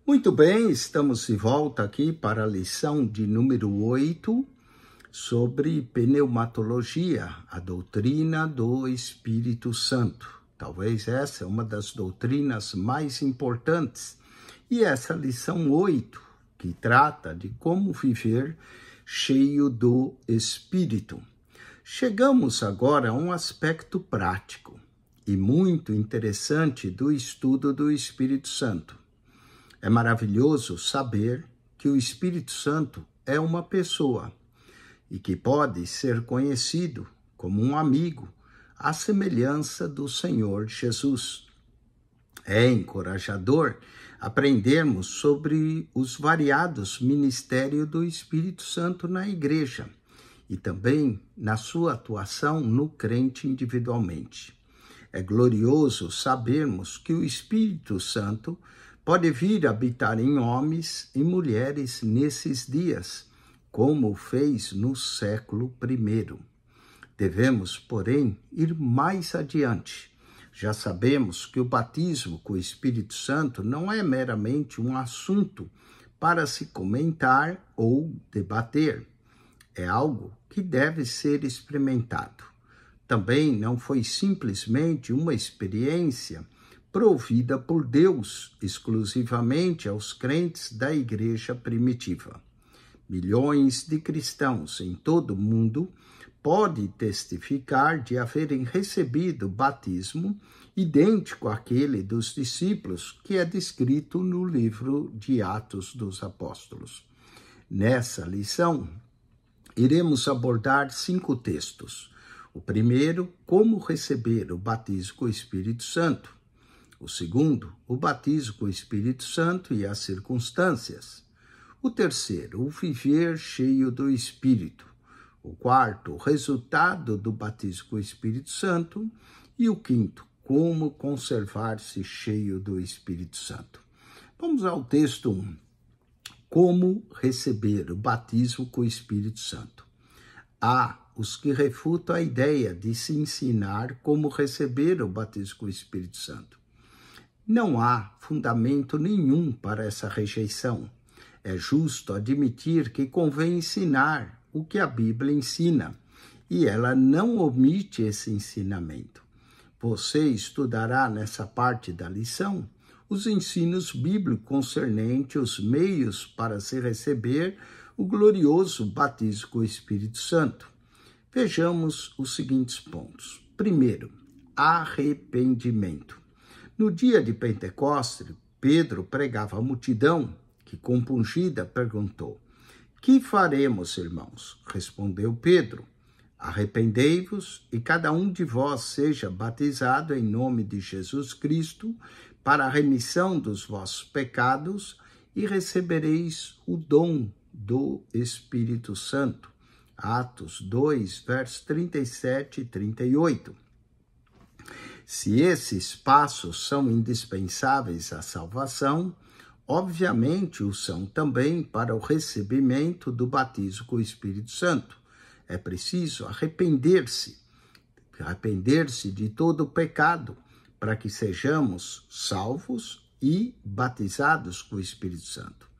Muito bem, estamos de volta aqui para a lição de número 8 sobre pneumatologia, a doutrina do Espírito Santo. Talvez essa é uma das doutrinas mais importantes. E essa lição 8, que trata de como viver cheio do Espírito. Chegamos agora a um aspecto prático e muito interessante do estudo do Espírito Santo. É maravilhoso saber que o Espírito Santo é uma pessoa e que pode ser conhecido como um amigo, à semelhança do Senhor Jesus. É encorajador aprendermos sobre os variados ministérios do Espírito Santo na igreja e também na sua atuação no crente individualmente. É glorioso sabermos que o Espírito Santo pode vir habitar em homens e mulheres nesses dias, como fez no século I. Devemos, porém, ir mais adiante. Já sabemos que o batismo com o Espírito Santo não é meramente um assunto para se comentar ou debater. É algo que deve ser experimentado. Também não foi simplesmente uma experiência provida por Deus exclusivamente aos crentes da igreja primitiva. Milhões de cristãos em todo o mundo podem testificar de haverem recebido batismo idêntico àquele dos discípulos que é descrito no livro de Atos dos Apóstolos. Nessa lição, iremos abordar 5 textos. O primeiro, como receber o batismo com o Espírito Santo. O segundo, o batismo com o Espírito Santo e as circunstâncias. O terceiro, o viver cheio do Espírito. O quarto, o resultado do batismo com o Espírito Santo. E o quinto, como conservar-se cheio do Espírito Santo. Vamos ao texto 1. Como receber o batismo com o Espírito Santo. Há os que refutam a ideia de se ensinar como receber o batismo com o Espírito Santo. Não há fundamento nenhum para essa rejeição. É justo admitir que convém ensinar o que a Bíblia ensina, e ela não omite esse ensinamento. Você estudará nessa parte da lição os ensinos bíblicos concernentes os meios para se receber o glorioso batismo com o Espírito Santo. Vejamos os seguintes pontos. Primeiro, arrependimento. No dia de Pentecostes, Pedro pregava à multidão, que compungida perguntou: "Que faremos, irmãos?" Respondeu Pedro: "Arrependei-vos e cada um de vós seja batizado em nome de Jesus Cristo para a remissão dos vossos pecados e recebereis o dom do Espírito Santo." Atos 2, versos 37 e 38. Se esses passos são indispensáveis à salvação, obviamente o são também para o recebimento do batismo com o Espírito Santo. É preciso arrepender-se de todo o pecado, para que sejamos salvos e batizados com o Espírito Santo.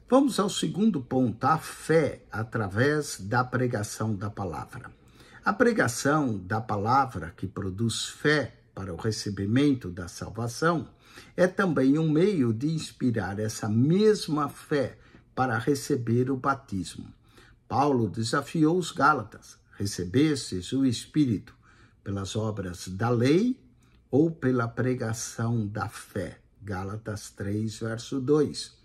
Vamos ao segundo ponto, a fé através da pregação da palavra. A pregação da palavra que produz fé para o recebimento da salvação é também um meio de inspirar essa mesma fé para receber o batismo. Paulo desafiou os Gálatas: recebestes o Espírito pelas obras da lei ou pela pregação da fé? Gálatas 3, verso 2.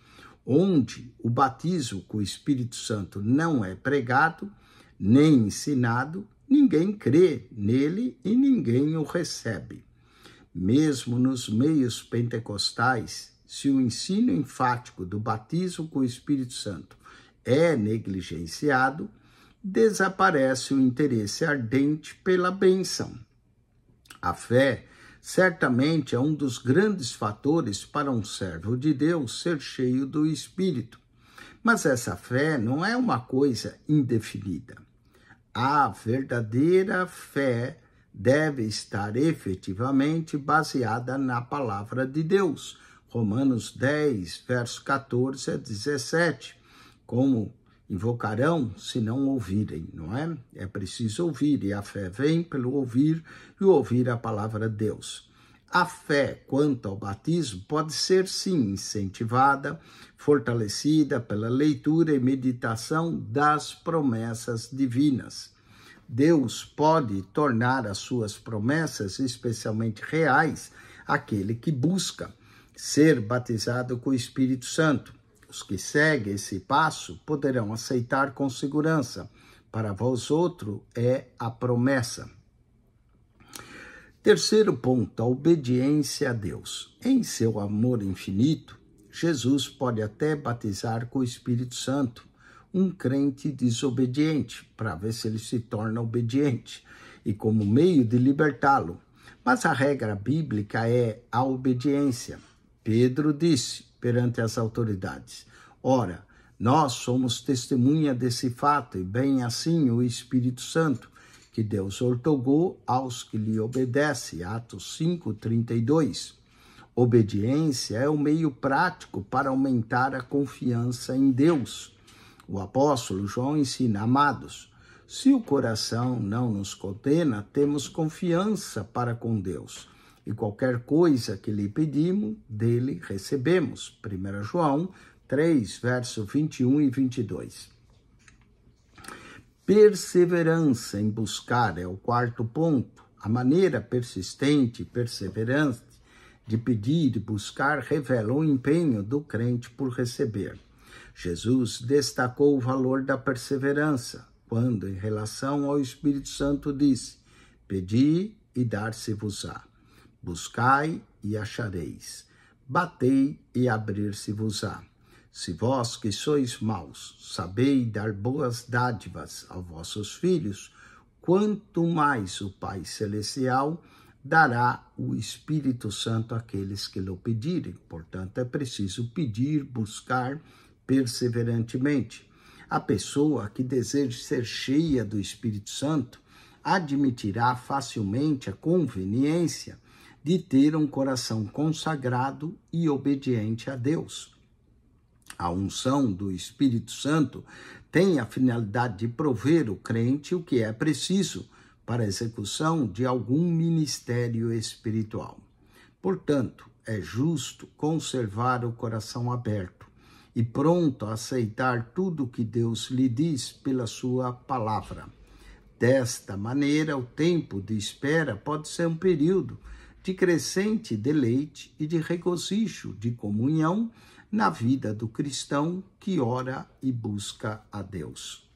Onde o batismo com o Espírito Santo não é pregado, nem ensinado, ninguém crê nele e ninguém o recebe. Mesmo nos meios pentecostais, se o ensino enfático do batismo com o Espírito Santo é negligenciado, desaparece o interesse ardente pela bênção. A fé certamente é um dos grandes fatores para um servo de Deus ser cheio do Espírito. Mas essa fé não é uma coisa indefinida. A verdadeira fé deve estar efetivamente baseada na palavra de Deus. Romanos 10, verso 14 a 17. Como invocarão se não ouvirem, não é? É preciso ouvir, e a fé vem pelo ouvir e ouvir a palavra de Deus. A fé quanto ao batismo pode ser, sim, incentivada, fortalecida pela leitura e meditação das promessas divinas. Deus pode tornar as suas promessas especialmente reais àquele que busca ser batizado com o Espírito Santo. Os que seguem esse passo poderão aceitar com segurança. Para vós outro é a promessa. Terceiro ponto, a obediência a Deus. Em seu amor infinito, Jesus pode até batizar com o Espírito Santo um crente desobediente, para ver se ele se torna obediente, e como meio de libertá-lo. Mas a regra bíblica é a obediência. Pedro disse perante as autoridades: ora, nós somos testemunha desse fato, e bem assim o Espírito Santo, que Deus outorgou aos que lhe obedecem. Atos 5:32. Obediência é o meio prático para aumentar a confiança em Deus. O apóstolo João ensina: amados, se o coração não nos condena, temos confiança para com Deus, e qualquer coisa que lhe pedimos, dele recebemos. 1 João 3, verso 21 e 22. Perseverança em buscar é o quarto ponto. A maneira persistente e perseverante de pedir e buscar revela o empenho do crente por receber. Jesus destacou o valor da perseverança quando, em relação ao Espírito Santo, disse: pedi e dar-se-vos-á, buscai e achareis, batei e abrir-se-vos-á. Se vós que sois maus, sabeis dar boas dádivas aos vossos filhos, quanto mais o Pai Celestial dará o Espírito Santo àqueles que lhe pedirem. Portanto, é preciso pedir, buscar perseverantemente. A pessoa que deseja ser cheia do Espírito Santo admitirá facilmente a conveniência de ter um coração consagrado e obediente a Deus. A unção do Espírito Santo tem a finalidade de prover o crente o que é preciso para a execução de algum ministério espiritual. Portanto, é justo conservar o coração aberto e pronto a aceitar tudo o que Deus lhe diz pela sua palavra. Desta maneira, o tempo de espera pode ser um período de crescente deleite e de regozijo, de comunhão na vida do cristão que ora e busca a Deus.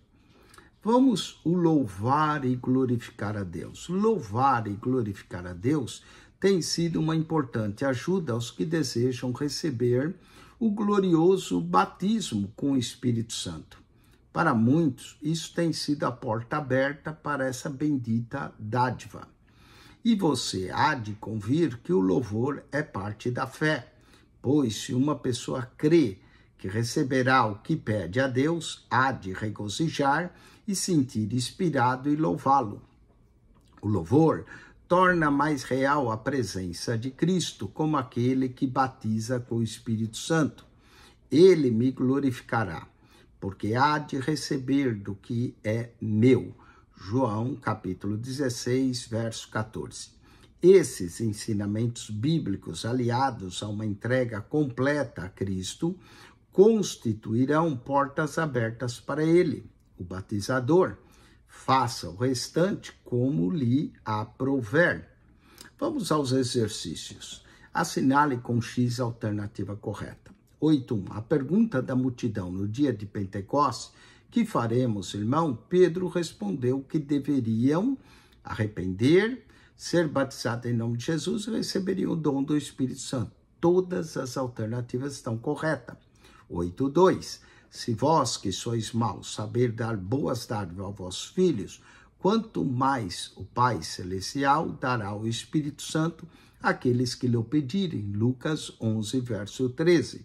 Vamos o louvar e glorificar a Deus. Louvar e glorificar a Deus tem sido uma importante ajuda aos que desejam receber o glorioso batismo com o Espírito Santo. Para muitos, isso tem sido a porta aberta para essa bendita dádiva. E você há de convir que o louvor é parte da fé, pois se uma pessoa crê que receberá o que pede a Deus, há de regozijar e sentir inspirado e louvá-lo. O louvor torna mais real a presença de Cristo como aquele que batiza com o Espírito Santo. Ele me glorificará, porque há de receber do que é meu. João, capítulo 16, verso 14. Esses ensinamentos bíblicos, aliados a uma entrega completa a Cristo, constituirão portas abertas para ele, o batizador. Faça o restante como lhe aprouver. Vamos aos exercícios. Assinale com X a alternativa correta. 8.1. A pergunta da multidão no dia de Pentecostes: que faremos, irmão? Pedro respondeu que deveriam arrepender, ser batizado em nome de Jesus e receberiam o dom do Espírito Santo. Todas as alternativas estão corretas. 8.2. Se vós que sois maus saber dar boas dádivas aos vossos filhos, quanto mais o Pai Celestial dará o Espírito Santo àqueles que lhe pedirem. Lucas 11, verso 13.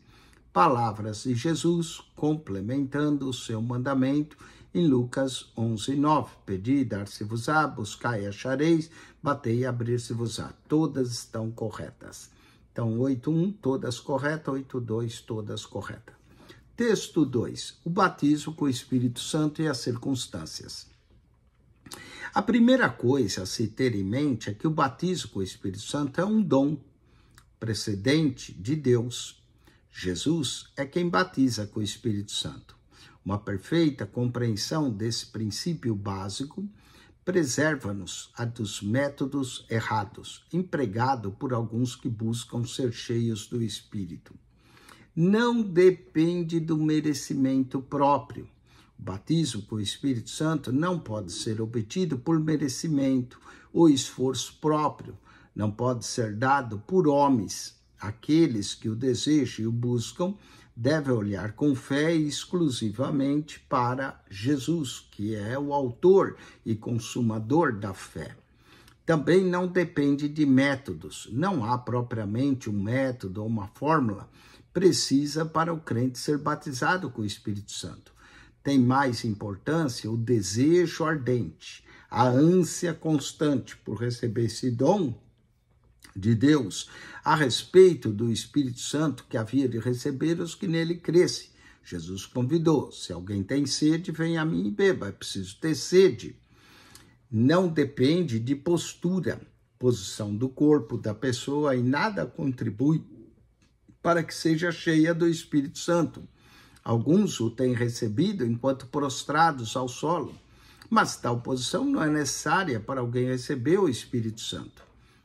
Palavras de Jesus complementando o seu mandamento em Lucas 11, 9. Pedi e dar-se-vos-á, buscai e achareis, batei e abrir-se-vos-á. Todas estão corretas. Então, 8.1, todas corretas, 8.2, todas corretas. Texto 2, o batismo com o Espírito Santo e as circunstâncias. A primeira coisa a se ter em mente é que o batismo com o Espírito Santo é um dom precedente de Deus. Jesus é quem batiza com o Espírito Santo. Uma perfeita compreensão desse princípio básico preserva-nos dos métodos errados, empregado por alguns que buscam ser cheios do Espírito. Não depende do merecimento próprio. O batismo com o Espírito Santo não pode ser obtido por merecimento ou esforço próprio. Não pode ser dado por homens. Aqueles que o desejam e o buscam devem olhar com fé exclusivamente para Jesus, que é o autor e consumador da fé. Também não depende de métodos. Não há propriamente um método ou uma fórmula precisa para o crente ser batizado com o Espírito Santo. Tem mais importância o desejo ardente, a ânsia constante por receber esse dom de Deus a respeito do Espírito Santo que havia de receber os que nele crescem. Jesus convidou, se alguém tem sede, venha a mim e beba. É preciso ter sede. Não depende de postura, posição do corpo da pessoa e nada contribui para que seja cheia do Espírito Santo. Alguns o têm recebido enquanto prostrados ao solo, mas tal posição não é necessária para alguém receber o Espírito Santo.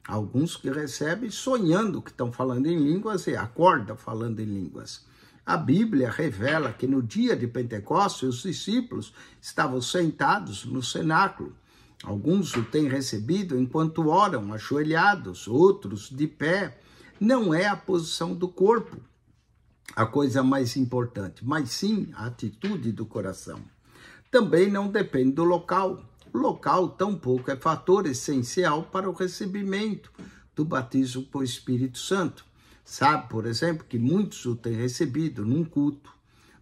Alguns que recebem sonhando que estão falando em línguas e acordam falando em línguas. A Bíblia revela que no dia de Pentecostes os discípulos estavam sentados no cenáculo. Alguns o têm recebido enquanto oram ajoelhados, outros de pé. Não é a posição do corpo a coisa mais importante, mas sim a atitude do coração. Também não depende do local. O local tampouco é fator essencial para o recebimento do batismo com o Espírito Santo. Sabe, por exemplo, que muitos o têm recebido num culto,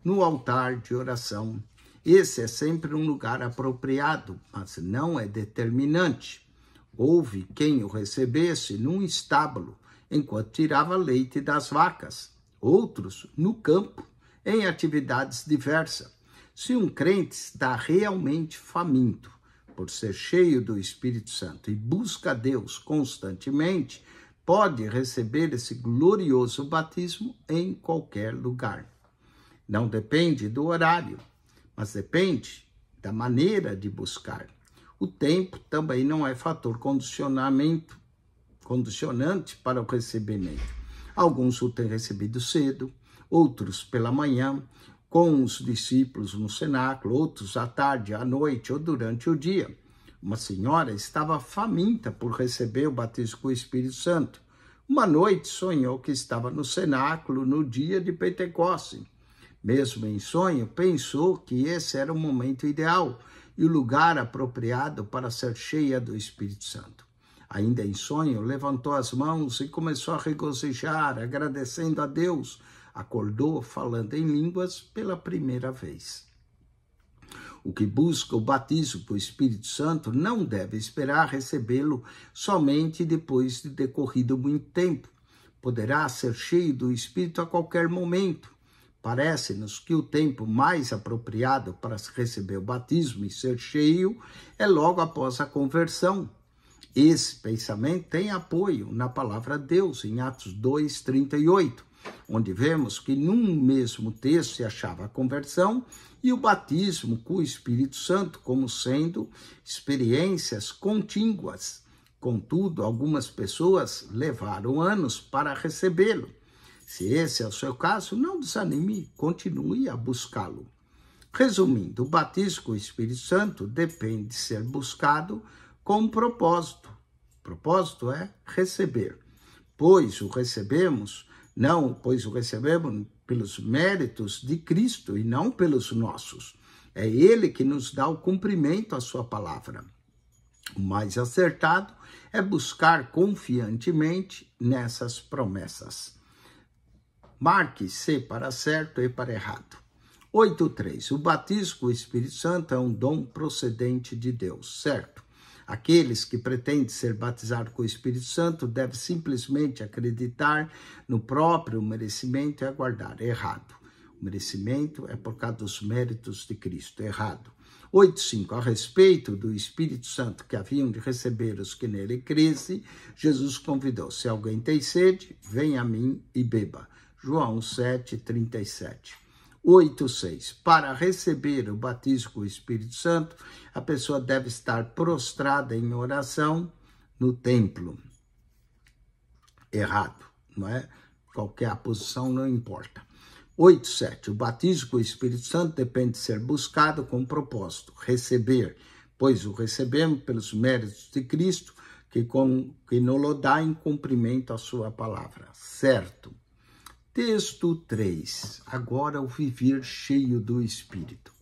no altar de oração. Esse é sempre um lugar apropriado, mas não é determinante. Houve quem o recebesse num estábulo, enquanto tirava leite das vacas. Outros no campo, em atividades diversas. Se um crente está realmente faminto por ser cheio do Espírito Santo e busca a Deus constantemente, pode receber esse glorioso batismo em qualquer lugar. Não depende do horário, mas depende da maneira de buscar. O tempo também não é fator condicionante para o recebimento. Alguns o têm recebido cedo, outros pela manhã, com os discípulos no cenáculo, outros à tarde, à noite ou durante o dia. Uma senhora estava faminta por receber o batismo com o Espírito Santo. Uma noite sonhou que estava no cenáculo no dia de Pentecostes. Mesmo em sonho, pensou que esse era o momento ideal e o lugar apropriado para ser cheia do Espírito Santo. Ainda em sonho, levantou as mãos e começou a regozijar, agradecendo a Deus. Acordou falando em línguas pela primeira vez. O que busca o batismo com o Espírito Santo não deve esperar recebê-lo somente depois de decorrido muito tempo. Poderá ser cheio do Espírito a qualquer momento. Parece-nos que o tempo mais apropriado para receber o batismo e ser cheio é logo após a conversão. Esse pensamento tem apoio na palavra de Deus, em Atos 2:38, onde vemos que num mesmo texto se achava a conversão e o batismo com o Espírito Santo como sendo experiências contíguas. Contudo, algumas pessoas levaram anos para recebê-lo. Se esse é o seu caso, não desanime, continue a buscá-lo. Resumindo, o batismo com o Espírito Santo depende de ser buscado com um propósito. O propósito é receber. Pois o recebemos pelos méritos de Cristo e não pelos nossos. É Ele que nos dá o cumprimento à sua palavra. O mais acertado é buscar confiantemente nessas promessas. Marque C para certo e para errado. 8.3. O batismo com o Espírito Santo é um dom procedente de Deus, certo? Aqueles que pretendem ser batizados com o Espírito Santo devem simplesmente acreditar no próprio merecimento e aguardar. Errado. O merecimento é por causa dos méritos de Cristo. Errado. 8.5. A respeito do Espírito Santo que haviam de receber os que nele crescem, Jesus convidou: se alguém tem sede, venha a mim e beba. João 7:37. 8.6. Para receber o batismo com o Espírito Santo, a pessoa deve estar prostrada em oração no templo. Errado, não é? Qualquer a posição não importa. 8.7. O batismo com o Espírito Santo depende de ser buscado com propósito, receber, pois o recebemos pelos méritos de Cristo, que nos dá em cumprimento a sua palavra. Certo. Texto 3. Agora o viver cheio do Espírito.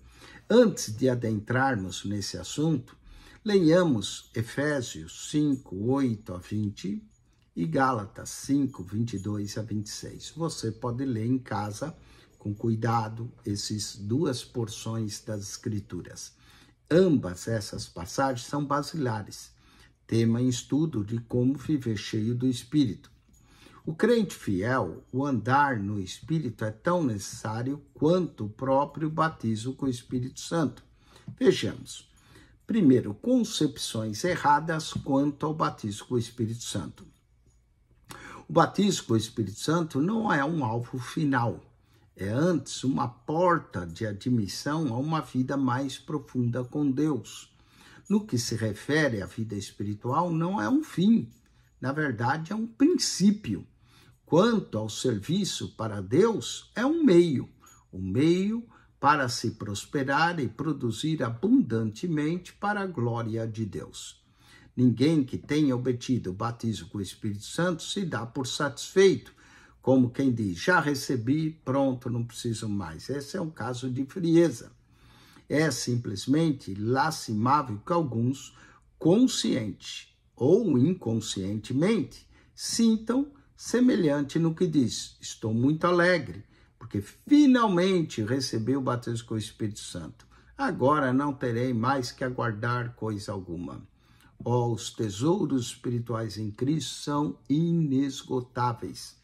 Antes de adentrarmos nesse assunto, leiamos Efésios 5:8-20 e Gálatas 5:22-26. Você pode ler em casa, com cuidado, essas duas porções das Escrituras. Ambas essas passagens são basilares, tema em estudo de como viver cheio do Espírito. O crente fiel, o andar no Espírito é tão necessário quanto o próprio batismo com o Espírito Santo. Vejamos. Primeiro, concepções erradas quanto ao batismo com o Espírito Santo. O batismo com o Espírito Santo não é um alvo final, é antes uma porta de admissão a uma vida mais profunda com Deus. No que se refere à vida espiritual, não é um fim, na verdade é um princípio. Quanto ao serviço para Deus, é um meio para se prosperar e produzir abundantemente para a glória de Deus. Ninguém que tenha obtido o batismo com o Espírito Santo se dá por satisfeito, como quem diz: já recebi, pronto, não preciso mais. Esse é um caso de frieza. É simplesmente lastimável que alguns, consciente ou inconscientemente, sintam semelhante no que diz: estou muito alegre, porque finalmente recebi o batismo com o Espírito Santo. Agora não terei mais que aguardar coisa alguma. Os tesouros espirituais em Cristo são inesgotáveis.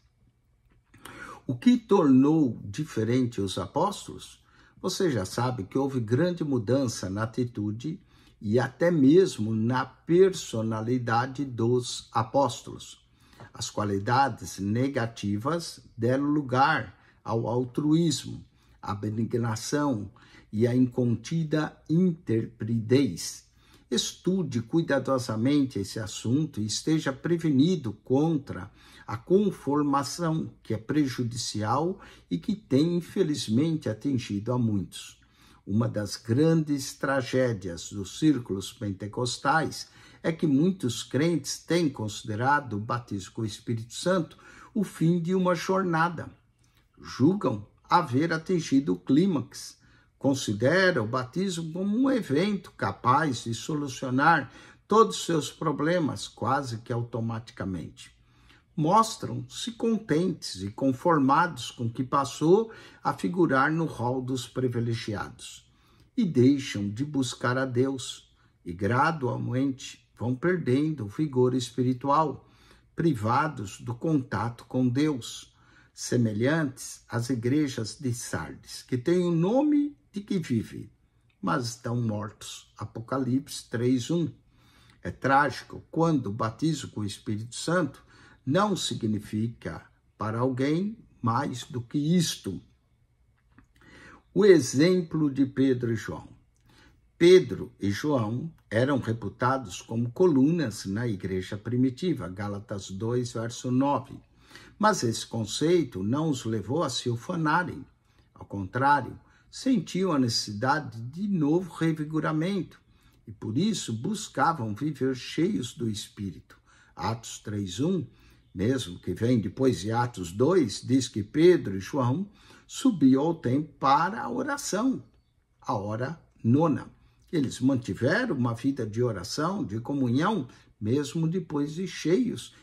O que tornou diferente os apóstolos? Você já sabe que houve grande mudança na atitude e até mesmo na personalidade dos apóstolos. As qualidades negativas deram lugar ao altruísmo, à abnegação e à incontida intrepidez. Estude cuidadosamente esse assunto e esteja prevenido contra a conformação, que é prejudicial e que tem, infelizmente, atingido a muitos. Uma das grandes tragédias dos círculos pentecostais é que muitos crentes têm considerado o batismo com o Espírito Santo o fim de uma jornada. Julgam haver atingido o clímax. Consideram o batismo como um evento capaz de solucionar todos os seus problemas quase que automaticamente. Mostram-se contentes e conformados com o que passou a figurar no rol dos privilegiados e deixam de buscar a Deus e gradualmente vão perdendo o vigor espiritual, privados do contato com Deus, semelhantes às igrejas de Sardes, que têm o nome de que vive, mas estão mortos. Apocalipse 3:1. É trágico quando o batismo com o Espírito Santo não significa para alguém mais do que isto. O exemplo de Pedro e João. Pedro e João eram reputados como colunas na igreja primitiva, Gálatas 2, verso 9. Mas esse conceito não os levou a se ufanarem. Ao contrário, sentiam a necessidade de novo revigoramento e por isso buscavam viver cheios do Espírito. Atos 3:1, mesmo que vem depois de Atos 2, diz que Pedro e João subiam ao templo para a oração, a hora nona. Eles mantiveram uma vida de oração, de comunhão, mesmo depois de cheios.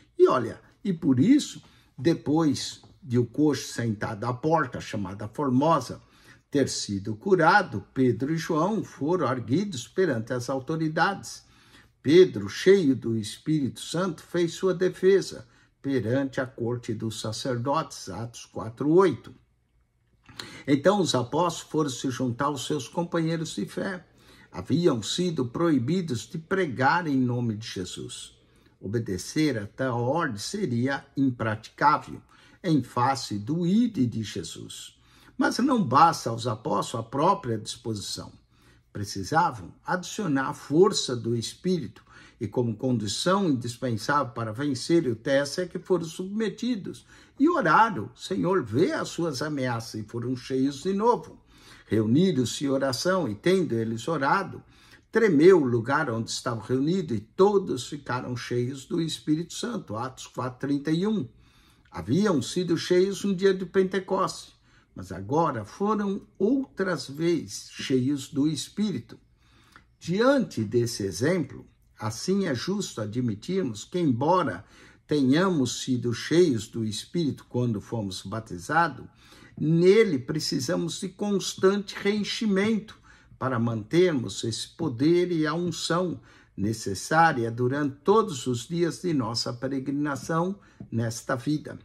E por isso, depois de o coxo sentado à porta, chamada Formosa, ter sido curado, Pedro e João foram arguidos perante as autoridades. Pedro, cheio do Espírito Santo, fez sua defesa perante a corte dos sacerdotes, Atos 4:8. Então os apóstolos foram se juntar aos seus companheiros de fé. Haviam sido proibidos de pregar em nome de Jesus. Obedecer a tal ordem seria impraticável em face do ide de Jesus. Mas não basta aos apóstolos a própria disposição. Precisavam adicionar a força do Espírito e, como condição indispensável para vencer o teste, é que foram submetidos e oraram. Senhor, vê as suas ameaças, e foram cheios de novo. Reuniram-se em oração e, tendo eles orado, tremeu o lugar onde estavam reunidos e todos ficaram cheios do Espírito Santo. Atos 4:31. Haviam sido cheios no dia de Pentecostes, mas agora foram outras vezes cheios do Espírito. Diante desse exemplo, assim é justo admitirmos que, embora tenhamos sido cheios do Espírito quando fomos batizados, nele precisamos de constante reenchimento para mantermos esse poder e a unção necessária durante todos os dias de nossa peregrinação nesta vida.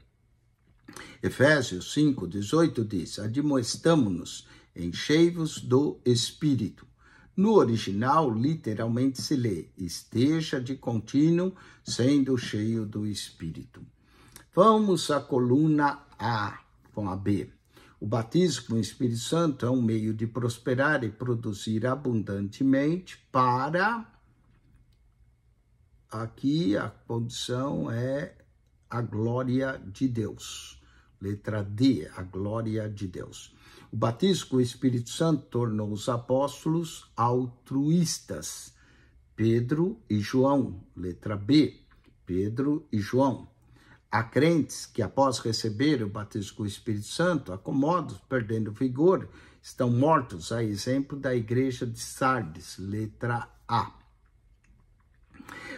Efésios 5:18 diz: admoestamo-nos, enchei-vos do Espírito. No original, literalmente se lê: esteja de contínuo sendo cheio do Espírito. Vamos à coluna A com a B. O batismo com o Espírito Santo é um meio de prosperar e produzir abundantemente para... Aqui a condição é a glória de Deus. Letra D, a glória de Deus. O batismo com o Espírito Santo tornou os apóstolos altruístas. Pedro e João. Letra B, Pedro e João. Há crentes que, após receber o batismo com o Espírito Santo, acomodados, perdendo vigor, estão mortos, a exemplo da igreja de Sardes. Letra A.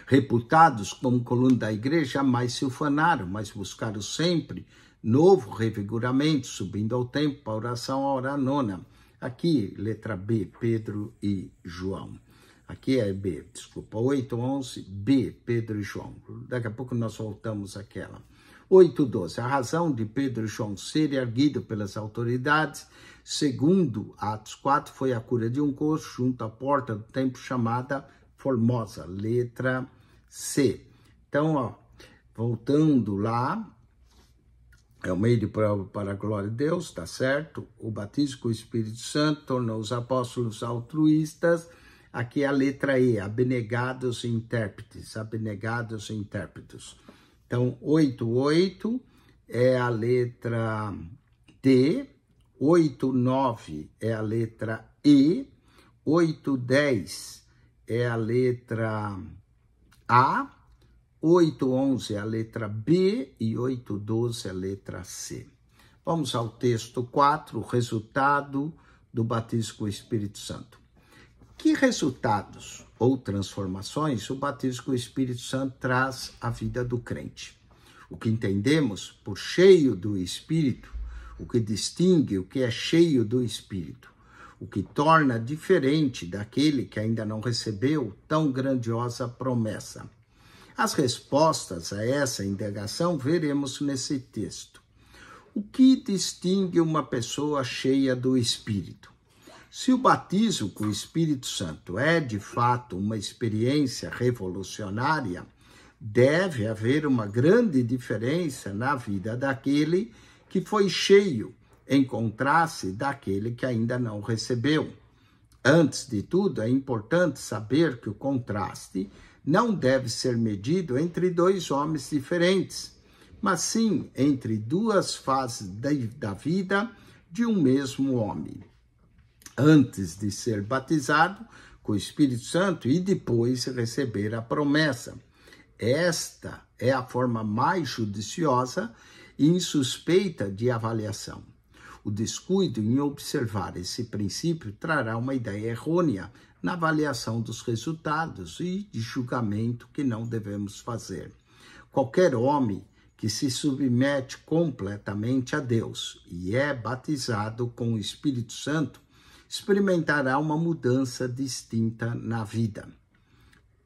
Reputados como coluna da igreja, jamais se ufanaram, mas buscaram sempre novo revigoramento, subindo ao templo para a oração à hora nona. Aqui, letra B, Pedro e João. Aqui é B, desculpa, 8:11, B, Pedro e João. Daqui a pouco nós voltamos àquela. 8:12, a razão de Pedro e João serem erguidos pelas autoridades, segundo Atos 4, foi a cura de um coxo junto à porta do templo chamada Formosa, letra C. Então, voltando lá, é o meio de prova para a glória de Deus, tá certo? O batismo com o Espírito Santo tornou os apóstolos altruístas. Aqui é a letra E, abnegados e intérpretes, abnegados e intérpretes. Então, 8:8 é a letra D, 8:9 é a letra E, 8:10 é a letra A, 8:11 é a letra B e 8:12 é a letra C. Vamos ao texto 4, o resultado do batismo com o Espírito Santo. Que resultados ou transformações o batismo com o Espírito Santo traz à vida do crente? O que entendemos por cheio do Espírito, o que distingue o que é cheio do Espírito, o que torna diferente daquele que ainda não recebeu tão grandiosa promessa. As respostas a essa indagação veremos nesse texto. O que distingue uma pessoa cheia do Espírito? Se o batismo com o Espírito Santo é, de fato, uma experiência revolucionária, deve haver uma grande diferença na vida daquele que foi cheio, em contraste daquele que ainda não recebeu. Antes de tudo, é importante saber que o contraste não deve ser medido entre dois homens diferentes, mas sim entre duas fases da vida de um mesmo homem. Antes de ser batizado com o Espírito Santo e depois receber a promessa. Esta é a forma mais judiciosa e insuspeita de avaliação. O descuido em observar esse princípio trará uma ideia errônea na avaliação dos resultados e de julgamento que não devemos fazer. Qualquer homem que se submete completamente a Deus e é batizado com o Espírito Santo experimentará uma mudança distinta na vida.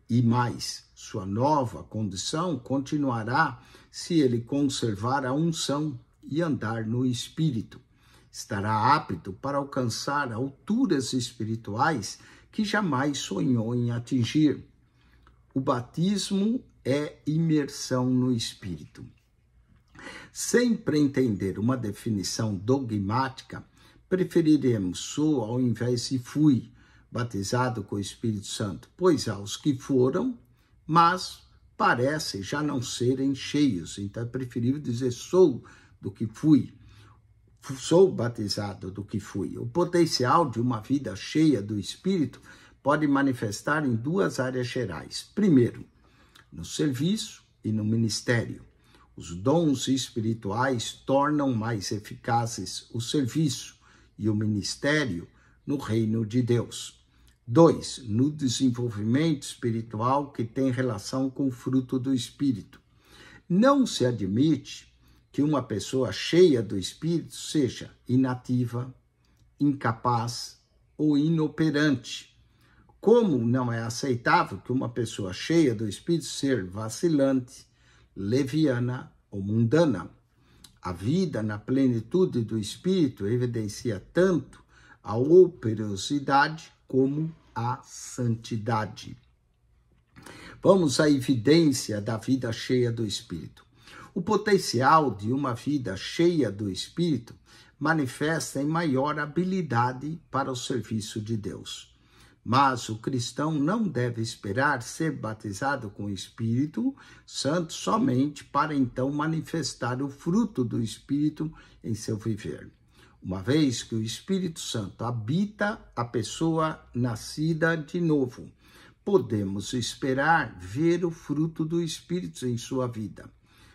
E mais, sua nova condição continuará se ele conservar a unção e andar no Espírito. Estará apto para alcançar alturas espirituais que jamais sonhou em atingir. O batismo é imersão no Espírito. Sem pretender uma definição dogmática, preferiremos sou ao invés de fui batizado com o Espírito Santo, pois há os que foram, mas parece já não serem cheios. Então é preferível dizer sou do que fui. Sou batizado do que fui. O potencial de uma vida cheia do Espírito pode manifestar em duas áreas gerais. Primeiro, no serviço e no ministério. Os dons espirituais tornam mais eficazes o serviço e o ministério no reino de Deus. 2, no desenvolvimento espiritual que tem relação com o fruto do Espírito. Não se admite que uma pessoa cheia do Espírito seja inativa, incapaz ou inoperante. Como não é aceitável que uma pessoa cheia do Espírito seja vacilante, leviana ou mundana. A vida na plenitude do Espírito evidencia tanto a operosidade como a santidade. Vamos à evidência da vida cheia do Espírito. O potencial de uma vida cheia do Espírito manifesta em maior habilidade para o serviço de Deus. Mas o cristão não deve esperar ser batizado com o Espírito Santo somente para então manifestar o fruto do Espírito em seu viver. Uma vez que o Espírito Santo habita a pessoa nascida de novo, podemos esperar ver o fruto do Espírito em sua vida.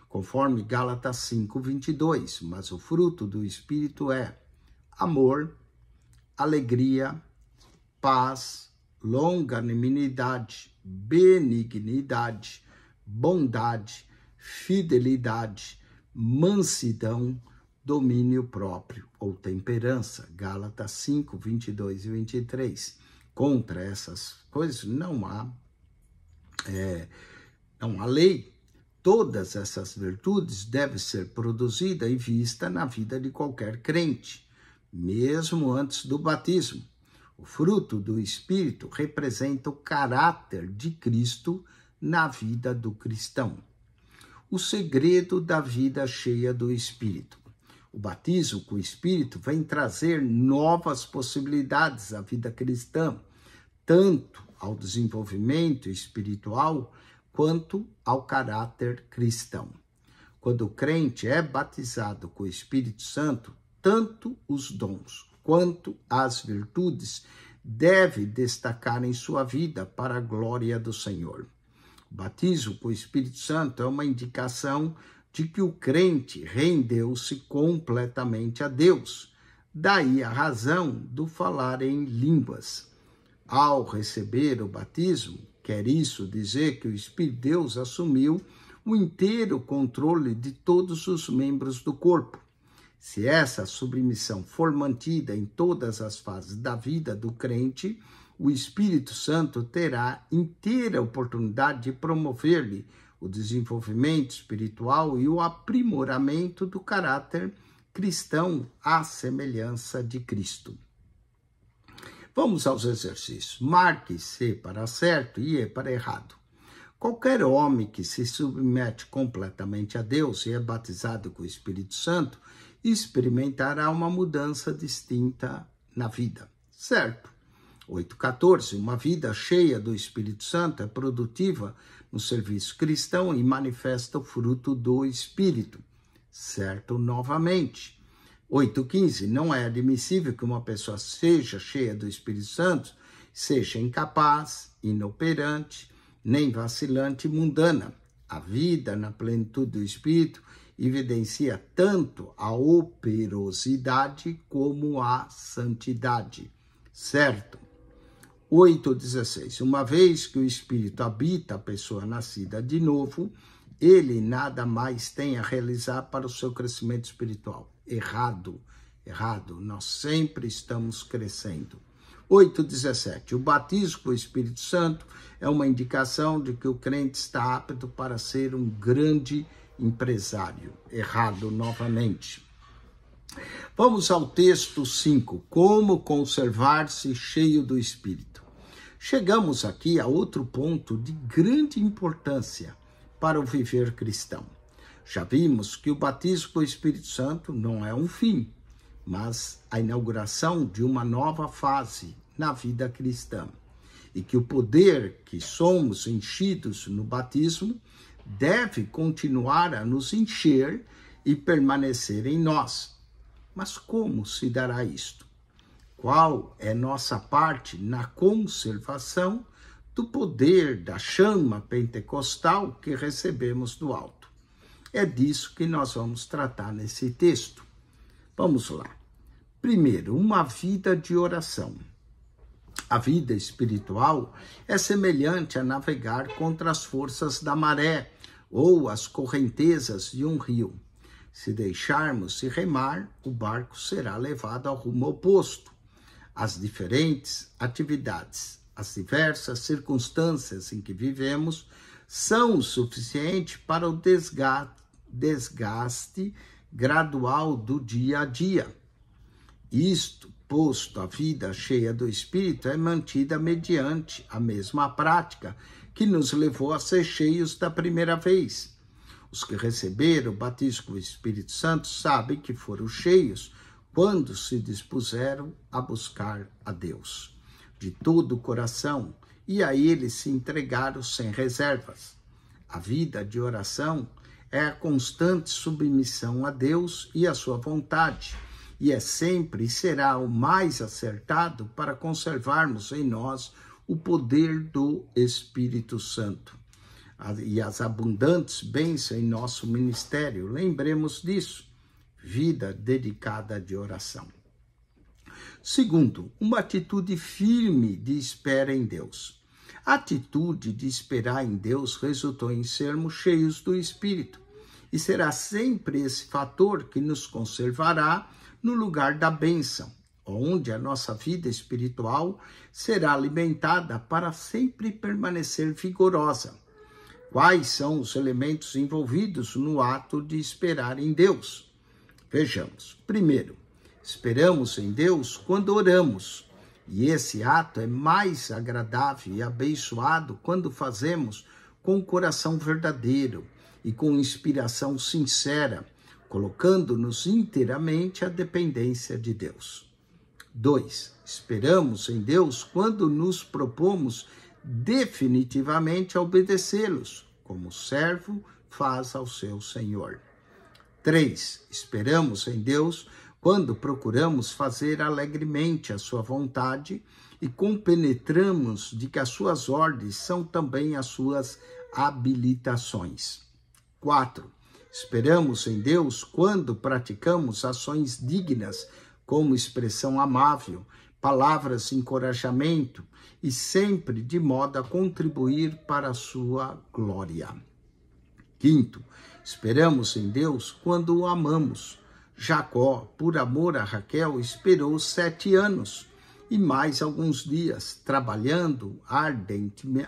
Conforme Gálatas 5:22, mas o fruto do Espírito é amor, alegria, paz, longanimidade, benignidade, bondade, fidelidade, mansidão, domínio próprio ou temperança. Gálatas 5:22 e 23. Contra essas coisas não há lei. Todas essas virtudes devem ser produzidas e vistas na vida de qualquer crente, mesmo antes do batismo. O fruto do Espírito representa o caráter de Cristo na vida do cristão. O segredo da vida cheia do Espírito. O batismo com o Espírito vem trazer novas possibilidades à vida cristã, tanto ao desenvolvimento espiritual quanto ao caráter cristão. Quando o crente é batizado com o Espírito Santo, tanto os dons quanto as virtudes deve destacar em sua vida para a glória do Senhor. O batismo com o Espírito Santo é uma indicação de que o crente rendeu-se completamente a Deus. Daí a razão do falar em línguas. Ao receber o batismo, quer isso dizer que o Espírito de Deus assumiu o inteiro controle de todos os membros do corpo. Se essa submissão for mantida em todas as fases da vida do crente, o Espírito Santo terá inteira oportunidade de promover-lhe o desenvolvimento espiritual e o aprimoramento do caráter cristão à semelhança de Cristo. Vamos aos exercícios. Marque C para certo e E para errado. Qualquer homem que se submete completamente a Deus e é batizado com o Espírito Santo experimentará uma mudança distinta na vida. Certo. 8:14. Uma vida cheia do Espírito Santo é produtiva no serviço cristão e manifesta o fruto do Espírito. Certo novamente. 8:15. Não é admissível que uma pessoa seja cheia do Espírito Santo, seja incapaz, inoperante, nem vacilante e mundana. A vida na plenitude do Espírito evidencia tanto a operosidade como a santidade. Certo? 8:16. Uma vez que o Espírito habita a pessoa nascida de novo, ele nada mais tem a realizar para o seu crescimento espiritual. Errado. Nós sempre estamos crescendo. 8:17. O batismo com o Espírito Santo é uma indicação de que o crente está apto para ser um grande empresário. Errado novamente. Vamos ao texto 5. Como conservar-se cheio do Espírito. Chegamos aqui a outro ponto de grande importância para o viver cristão. Já vimos que o batismo com o Espírito Santo não é um fim, mas a inauguração de uma nova fase na vida cristã. E que o poder que somos enchidos no batismo deve continuar a nos encher e permanecer em nós. Mas como se dará isto? Qual é nossa parte na conservação do poder da chama pentecostal que recebemos do alto? É disso que nós vamos tratar nesse texto. Vamos lá. Primeiro, uma vida de oração. A vida espiritual é semelhante a navegar contra as forças da maré ou as correntezas de um rio. Se deixarmos de remar, o barco será levado ao rumo oposto. As diferentes atividades, as diversas circunstâncias em que vivemos são o suficiente para o desgaste gradual do dia a dia. Isto, posto a vida cheia do Espírito, é mantida mediante a mesma prática que nos levou a ser cheios da primeira vez. Os que receberam o batismo com o Espírito Santo sabem que foram cheios quando se dispuseram a buscar a Deus de todo o coração e a Ele se entregaram sem reservas. A vida de oração é a constante submissão a Deus e à sua vontade, e é sempre e será o mais acertado para conservarmos em nós o poder do Espírito Santo e as abundantes bênçãos em nosso ministério. Lembremos disso. Vida dedicada de oração. Segundo, uma atitude firme de espera em Deus. A atitude de esperar em Deus resultou em sermos cheios do Espírito, e será sempre esse fator que nos conservará no lugar da bênção, onde a nossa vida espiritual será alimentada para sempre permanecer vigorosa. Quais são os elementos envolvidos no ato de esperar em Deus? Vejamos. Primeiro, esperamos em Deus quando oramos, e esse ato é mais agradável e abençoado quando fazemos com o coração verdadeiro e com inspiração sincera, colocando-nos inteiramente à dependência de Deus. 2. Esperamos em Deus quando nos propomos definitivamente a obedecê-los, como o servo faz ao seu Senhor. 3. Esperamos em Deus quando procuramos fazer alegremente a sua vontade e compenetramos de que as suas ordens são também as suas habilitações. 4. Esperamos em Deus quando praticamos ações dignas, como expressão amável, palavras de encorajamento e sempre de modo a contribuir para a sua glória. 5. Esperamos em Deus quando o amamos. Jacó, por amor a Raquel, esperou 7 anos e mais alguns dias, trabalhando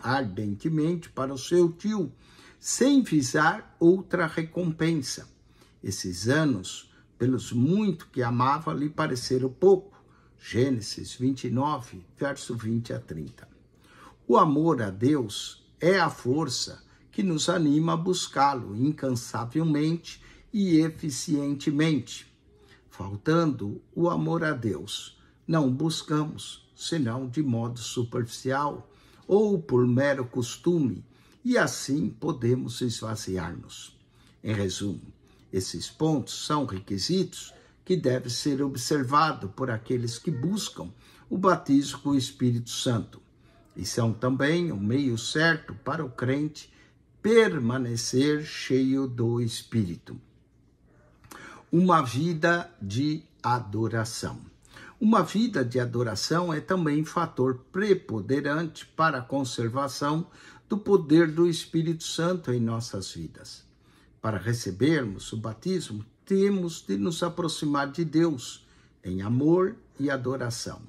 ardentemente para o seu tio, sem visar outra recompensa. Esses anos, pelos muito que amava, lhe pareceram pouco. Gênesis 29, verso 20 a 30. O amor a Deus é a força que nos anima a buscá-lo incansavelmente e eficientemente. Faltando o amor a Deus, não buscamos, senão de modo superficial ou por mero costume, e assim podemos esvaziar-nos. Em resumo, esses pontos são requisitos que devem ser observados por aqueles que buscam o batismo com o Espírito Santo, e são também o meio certo para o crente permanecer cheio do Espírito. Uma vida de adoração. Uma vida de adoração é também fator preponderante para a conservação do poder do Espírito Santo em nossas vidas. Para recebermos o batismo, temos de nos aproximar de Deus em amor e adoração.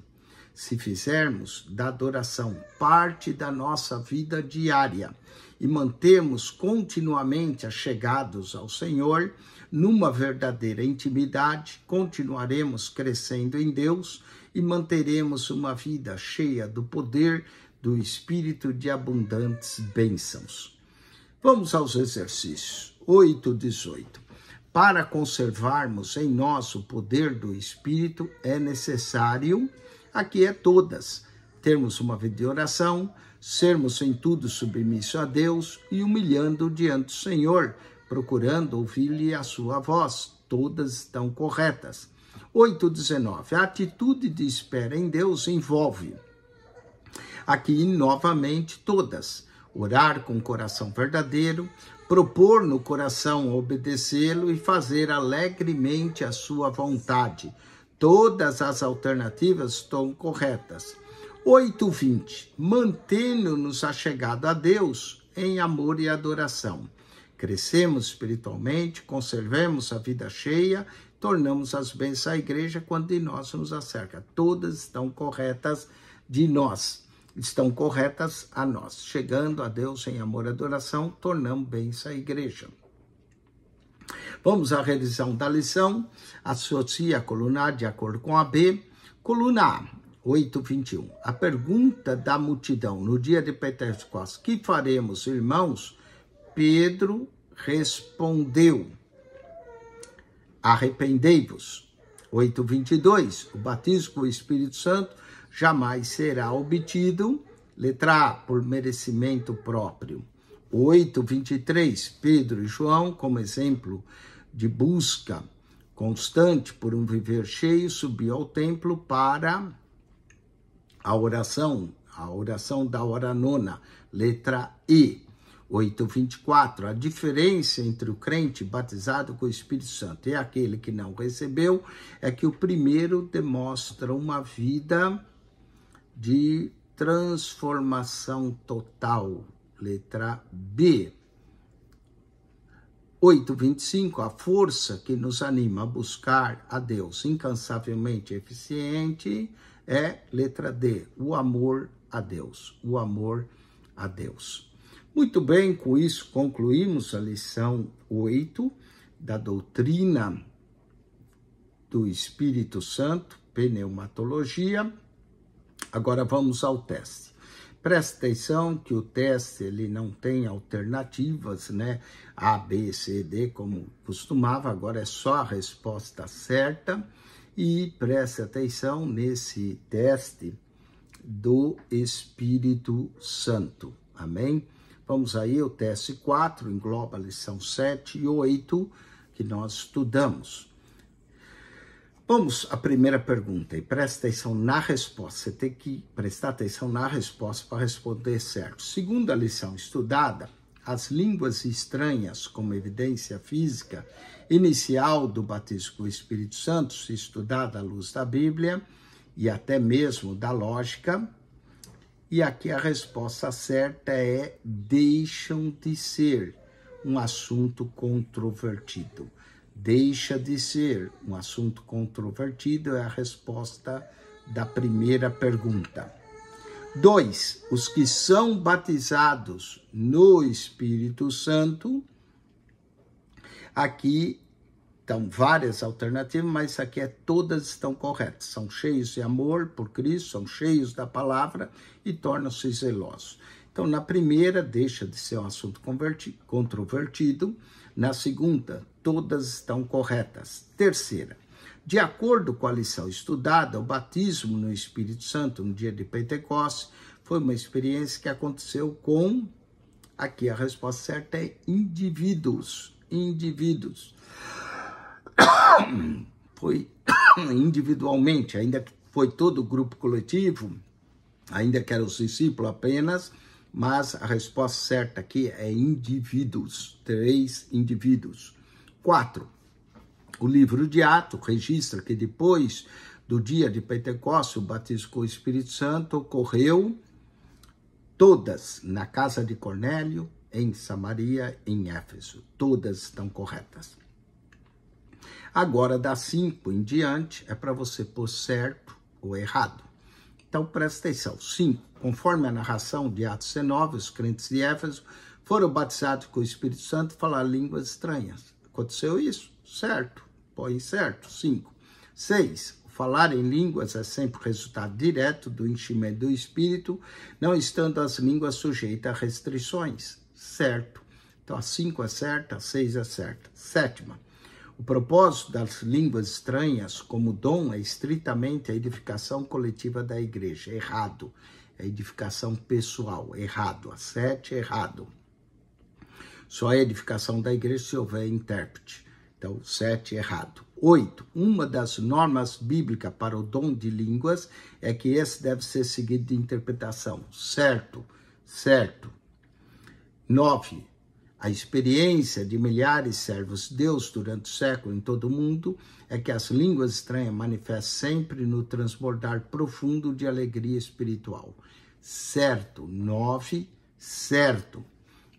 se fizermos da adoração parte da nossa vida diária e mantermos continuamente achegados ao Senhor, numa verdadeira intimidade, continuaremos crescendo em Deus e manteremos uma vida cheia do poder do Espírito de abundantes bênçãos. Vamos aos exercícios. 8:18. Para conservarmos em nós o poder do Espírito, é necessário, aqui é todas, termos uma vida de oração, sermos em tudo submissos a Deus e humilhando diante do Senhor, procurando ouvir-lhe a sua voz. Todas estão corretas. 8:19. A atitude de espera em Deus envolve, aqui novamente, todas. Orar com o coração verdadeiro, propor no coração obedecê-lo e fazer alegremente a sua vontade. Todas as alternativas estão corretas. 8:20. Mantendo-nos achegados a Deus em amor e adoração. Crescemos espiritualmente, conservemos a vida cheia, tornamos as bênçãos à igreja quando de nós nos acerca. Todas estão corretas de nós. Estão corretas a nós. Chegando a Deus em amor e adoração, tornamos bênção à igreja. Vamos à revisão da lição. Associe a coluna A de acordo com a B. Coluna A, 8:21. A pergunta da multidão no dia de Pentecostes: que faremos, irmãos? Pedro respondeu: arrependei-vos. 8:22. O batismo com o Espírito Santo jamais será obtido, letra A, por merecimento próprio. 8:23. Pedro e João, como exemplo de busca constante por um viver cheio, subiu ao templo para a oração da hora nona, letra E. 8:24. A diferença entre o crente batizado com o Espírito Santo e aquele que não recebeu é que o primeiro demonstra uma vida de transformação total, letra B. 8:25. A força que nos anima a buscar a Deus incansavelmente eficiente é, letra D, o amor a Deus. O amor a Deus. Muito bem, com isso concluímos a lição 8 da doutrina do Espírito Santo, pneumatologia. Agora vamos ao teste. Presta atenção que o teste ele não tem alternativas, né? A, B, C, D, como costumava, agora é só a resposta certa. E preste atenção nesse teste do Espírito Santo. Amém? Vamos aí, o teste 4 engloba a lição 7 e 8 que nós estudamos. Vamos à primeira pergunta e presta atenção na resposta. Você tem que prestar atenção na resposta para responder certo. Segundo a lição estudada, as línguas estranhas como evidência física inicial do batismo com o Espírito Santo, se estudada à luz da Bíblia e até mesmo da lógica. E aqui a resposta certa é: deixam de ser um assunto controvertido. Deixa de ser um assunto controvertido é a resposta da primeira pergunta. 2. Os que são batizados no Espírito Santo, aqui estão várias alternativas, mas aqui todas estão corretas. São cheios de amor por Cristo, são cheios da palavra e tornam-se zelosos. Então, na primeira, deixa de ser um assunto controvertido. Na segunda, todas estão corretas. Terceira, de acordo com a lição estudada, o batismo no Espírito Santo no dia de Pentecostes foi uma experiência que aconteceu com, aqui a resposta certa é indivíduos. Foi individualmente, ainda que foi todo o grupo coletivo, ainda que eram os discípulos apenas, mas a resposta certa aqui é indivíduos, 3 indivíduos. 4. O livro de Atos registra que depois do dia de Pentecostes, o batismo com o Espírito Santo ocorreu todas na casa de Cornélio, em Samaria, em Éfeso. Todas estão corretas. Agora, da 5 em diante, é para você pôr certo ou errado. Então, presta atenção. 5. Conforme a narração de Atos 19, os crentes de Éfeso foram batizados com o Espírito Santo e falaram línguas estranhas. Aconteceu isso? Certo. Põe certo. 5. 6. Falar em línguas é sempre resultado direto do enchimento do Espírito, não estando as línguas sujeitas a restrições. Certo. Então, a 5 é certa, a 6 é certa. 7. O propósito das línguas estranhas como dom é estritamente a edificação coletiva da igreja. Errado. É edificação pessoal. Errado. A 7, errado. Só é edificação da igreja se houver intérprete. Então, 7, errado. 8. Uma das normas bíblicas para o dom de línguas é que esse deve ser seguido de interpretação. Certo. Certo. 9. A experiência de milhares de servos de Deus durante o século em todo o mundo é que as línguas estranhas manifestam sempre no transbordar profundo de alegria espiritual. Certo. 9. Certo.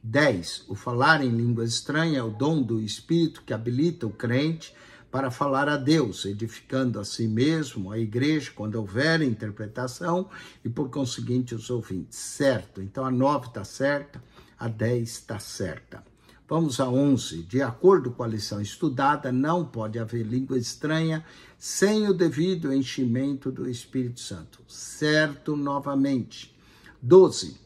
10. O falar em línguas estranhas é o dom do Espírito que habilita o crente para falar a Deus, edificando a si mesmo, a igreja, quando houver interpretação, e por conseguinte os ouvintes. Certo. Então a 9 está certa, a 10 está certa. Vamos a 11. De acordo com a lição estudada, não pode haver língua estranha sem o devido enchimento do Espírito Santo. Certo novamente. 12.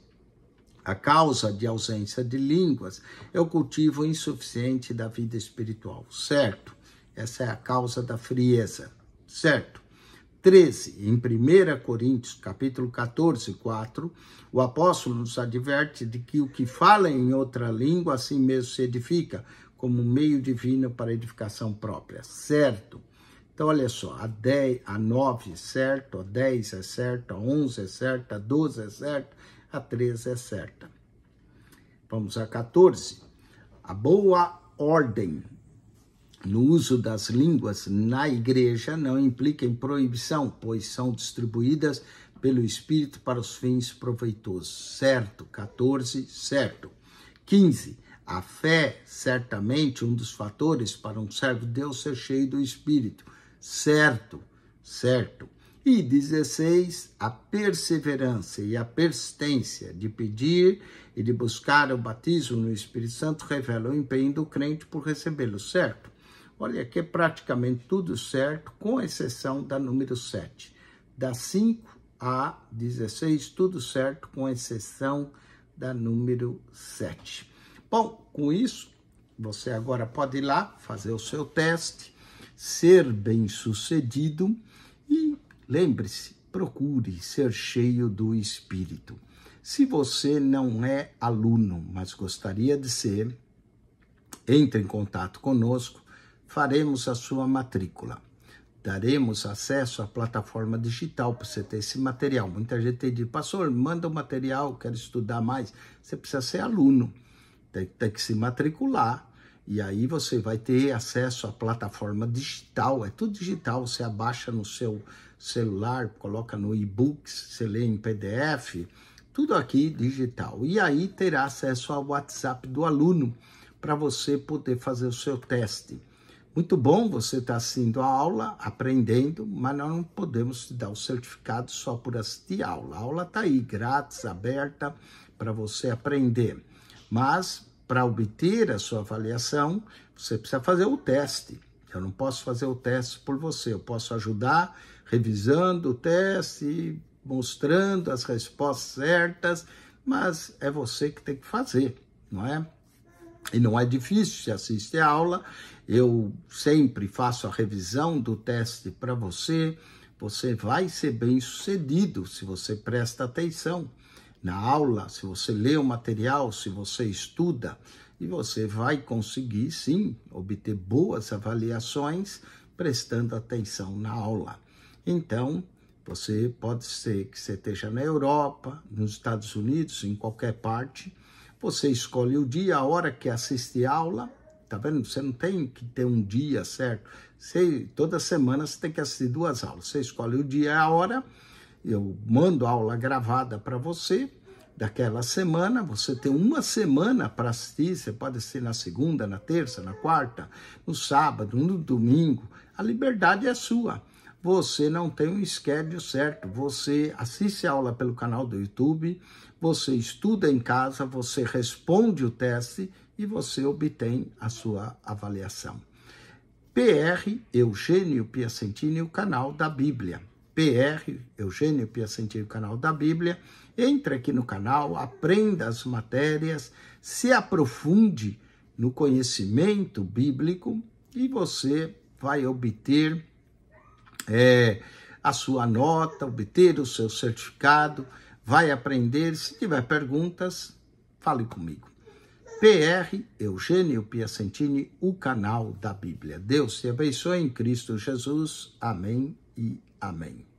A causa de ausência de línguas é o cultivo insuficiente da vida espiritual. Certo. Essa é a causa da frieza. Certo. 13. Em 1 Coríntios, capítulo 14, 4, o apóstolo nos adverte de que o que fala em outra língua, assim mesmo se edifica, como um meio divino para edificação própria. Certo. Então, olha só, a 9 é certo, a 10 é certo, a 11 é certa, a 12 é certa, a 13 é certa. Vamos a 14. A boa ordem no uso das línguas na igreja não implica em proibição, pois são distribuídas pelo Espírito para os fins proveitosos. Certo. 14, certo. 15. A fé, certamente, um dos fatores para um servo de Deus ser cheio do Espírito. Certo. Certo. E 16, a perseverança e a persistência de pedir e de buscar o batismo no Espírito Santo revelam o empenho do crente por recebê-lo. Certo. Olha, aqui é praticamente tudo certo, com exceção da número 7. Da 5 a 16, tudo certo, com exceção da número 7. Bom, com isso, você agora pode ir lá, fazer o seu teste, ser bem-sucedido e, lembre-se, procure ser cheio do Espírito. Se você não é aluno, mas gostaria de ser, entre em contato conosco, faremos a sua matrícula. Daremos acesso à plataforma digital para você ter esse material. Muita gente tem dito, pastor, manda o material, quero estudar mais. Você precisa ser aluno, tem que se matricular. E aí você vai ter acesso à plataforma digital, é tudo digital, você abaixa no seu celular, coloca no e-books, você lê em PDF, tudo aqui digital. E aí terá acesso ao WhatsApp do aluno para você poder fazer o seu teste. Muito bom você estar assistindo a aula, aprendendo, mas nós não podemos te dar o certificado só por assistir a aula. A aula está aí, grátis, aberta, para você aprender. Mas, para obter a sua avaliação, você precisa fazer o teste. Eu não posso fazer o teste por você, eu posso ajudar revisando o teste, mostrando as respostas certas, mas é você que tem que fazer, não é? E não é difícil, se assiste a aula, eu sempre faço a revisão do teste para você, você vai ser bem sucedido se você presta atenção na aula, se você lê o material, se você estuda, e você vai conseguir, sim, obter boas avaliações prestando atenção na aula. Então, você pode ser que você esteja na Europa, nos Estados Unidos, em qualquer parte. Você escolhe o dia, a hora que assiste a aula, tá vendo? Você não tem que ter um dia certo. Toda semana você tem que assistir 2 aulas. Você escolhe o dia e a hora, eu mando a aula gravada para você, daquela semana, você tem uma semana para assistir, você pode assistir na segunda, na terça, na quarta, no sábado, no domingo, a liberdade é sua. você não tem um schedule certo. Você assiste a aula pelo canal do YouTube, você estuda em casa, você responde o teste e você obtém a sua avaliação. PR Eugênio Piacentini, o canal da Bíblia. PR Eugênio Piacentini, o canal da Bíblia. Entre aqui no canal, aprenda as matérias, se aprofunde no conhecimento bíblico e você vai obter a sua nota, obter o seu certificado, vai aprender. Se tiver perguntas, fale comigo. PR Eugênio Piacentini, o canal da Bíblia. Deus te abençoe em Cristo Jesus. Amém e amém.